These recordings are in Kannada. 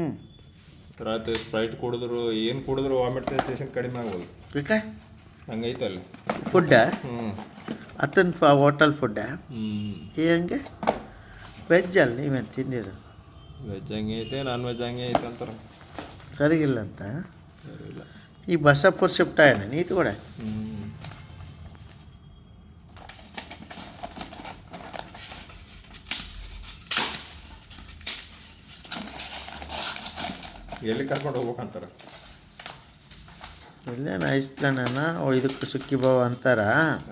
ಹ್ಞೂ ರಾತ್ರಿ ಸ್ಪ್ರೈಟ್ ಕುಡಿದ್ರು ಏನು ಕುಡಿದ್ರು ವಾಮಿಟ್ ಸೆನ್ಸೇಷನ್ ಕಡಿಮೆ ಆಗ್ಬೋದು. ಬೇಕ ಹಂಗೈತಲ್ಲ ಫುಡ್ಡ ಹ್ಞೂ ಅತ್ತನ ಹೋಟೆಲ್ ಫುಡ್ಡ ಹ್ಞೂ ಹೆಂಗೆ ವೆಜ್ ಅಲ್ಲಿ ನೀವೇನು ತಿಂದಿರು ವೆಜ್ ಹಂಗೆ ಐತೆ ನಾನ್ ವೆಜ್ ಹಂಗೆ ಐತೆ ಅಂತಾರೆ. ಸರಿಗಿಲ್ಲ ಅಂತ ಸರಿ ಇಲ್ಲ. ಈ ಬಸಪ್ಪುರ್ ಶಿಫ್ಟ್ ಆಯ್ನ ನೀತು ಕೂಡ ಹ್ಞೂ ಎಲ್ಲಿ ಕರ್ಕೊಂಡು ಹೋಗ್ಬೇಕಂತಾರೆ. ಇಲ್ಲೇನು ಐಸ್ಲ್ಯಾಂಡನ ಇದಕ್ಕೆ ಸುಕ್ಕಿ ಬಾವು ಅಂತಾರ.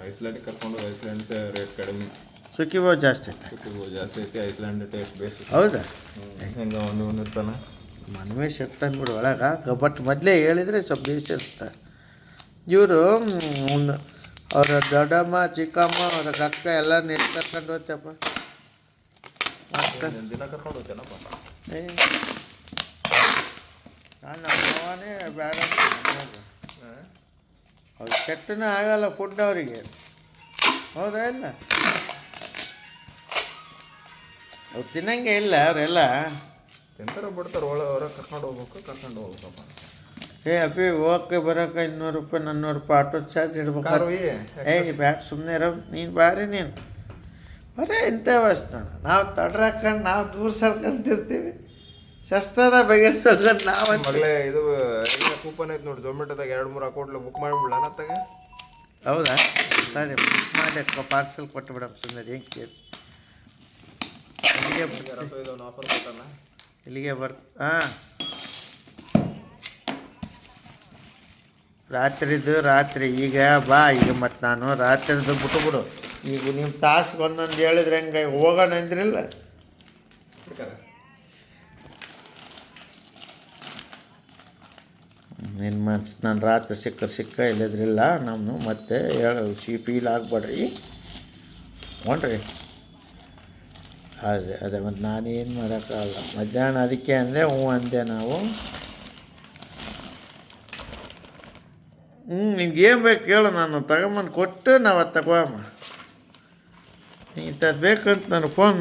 ಐಸ್ಲ್ಯಾಂಡಿಗೆ ಕರ್ಕೊಂಡು ಐಸ್ಲ್ಯಾಂಡ್ ರೇಟ್ ಕಡಿಮೆ, ಸುಕ್ಕಿ ಬಾವು ಜಾಸ್ತಿ ಐತೆ. ಸುಖ ಜಾಸ್ತಿ ಐತಿ. Iceland taste base. ಹೌದಾ ಹೆಂಗೆ ಒಂದು ಇರ್ತಾನೆ ಮನವೇ ಶೆಟ್ ಅಂದ್ಬಿಡು ಒಳಗೆ. ಬಟ್ ಮೊದಲೇ ಹೇಳಿದರೆ ಸ್ವಲ್ಪ ಬೇಸ್ ಇರ್ತಾರೆ ಇವರು. ಒಂದು ಅವರ ದೊಡ್ಡಮ್ಮ ಚಿಕ್ಕಮ್ಮ ಅವರ ಅಕ್ಕ ಎಲ್ಲ ನೆಟ್ಟು ಕರ್ಕೊಂಡು ಹೋಗ್ತಪ್ಪ. ದಿನ ಕರ್ಕೊಂಡು ಹೋಗ್ತೇನಪ್ಪ. ಏ ನಾನು ಅವನೇ ಬೇಡ ಅವ್ರು ಕೆಟ್ಟನೇ ಆಗಲ್ಲ ಫುಡ್ ಅವರಿಗೆ. ಹೌದಾ ಇಲ್ಲ ಅವ್ರು ತಿನ್ನಂಗೆ ಇಲ್ಲ ಅವರೆಲ್ಲ. ತಿಂತಾರೆ ಬಿಡ್ತಾರೆ. ಹೊರಗೆ ಕರ್ಕೊಂಡು ಹೋಗ್ಬೇಕಪ್ಪ. ಏ ಅಪ್ಪಿ ಹೋಗಕ್ಕೆ ಬರೋಕೆ 200 ರೂಪಾಯಿ 400 ರೂಪಾಯಿ ಆಟೋ ಚಾರ್ಜ್ ಇಡ್ಬೇಕು. ಏಯ್ ಬ್ಯಾಟ್ ಸುಮ್ಮನೆ ಇರೋ ನೀನು ಬಾರಿ ನೀನು ಬರೇ ಇಂಥ ವಸ್ತು ನೋಡು. ನಾವು ತಡ್ರಾಕೊಂಡು ನಾವು ದೂರ ಸರ್ಕೊಂತಿರ್ತೀವಿ. ಸಸ್ತದ ಬಗೆಹರಿಸೋದು ನಾವು ಮಗಳೇ ಇದು ಕೂಪನ್ ಐತೆ ನೋಡಿ ಝೊಮ್ಯಾಟೋದಾಗ 2-3 ಅಕೌಂಟ್ಲಿ ಬುಕ್ ಮಾಡಿಬಿಡಣ ಅತ್ತಾಗ. ಹೌದಾ ಸರಿ ಬುಕ್ ಮಾಡಿ ಪಾರ್ಸಲ್ ಕೊಟ್ಟುಬಿಡಮ್ ಸುಂದರಿ. ಹೆಂಗೆ ಕೇಳಿ ಇಲ್ಲಿಗೆ ಬರ್ತೀನಿ. ಆಫರ್ ಕೊಟ್ಟಲ್ಲ ಇಲ್ಲಿಗೆ ಹಾಂ ರಾತ್ರಿ ಈಗ ಬಾ. ಈಗ ಮತ್ತು ನಾನು ರಾತ್ರಿದು ಬಿಟ್ಟುಬಿಡು. ಈಗ ನೀವು ತಾಸಿಗೆ ಒಂದೊಂದು ಹೇಳಿದ್ರೆ ಹೆಂಗೆ ಹೋಗೋಣ ಅಂದ್ರಿಲ್ಲ. ನಿನ್ನ ಮನ್ಸು ನಾನು ರಾತ್ರಿ ಸಿಕ್ಕ ಇಲ್ಲದ್ರಿಲ್ಲ ನಮ್ಮ ಮತ್ತೆ ಫೀಲ್ ಆಗಬೇಡ್ರಿ ಹೊಂಡ್ರಿ. ಅದೇ ಮತ್ತು ನಾನೇನು ಮಾಡೋಕ್ಕಾಗಲ್ಲ. ಮಧ್ಯಾಹ್ನ ಅದಕ್ಕೆ ಅಂದೆ ಹ್ಞೂ ಅಂದೆ ನಾವು. ನಿನ್ಗೆ ಏನು ಬೇಕು ಕೇಳು, ನಾನು ತಗೊಂಬಂದು ಕೊಟ್ಟು ನಾವು ಅದು ತಗೋಮ್ಮ. ಇಂಥದ್ದು ಬೇಕಂತ ನಾನು ಫೋನ್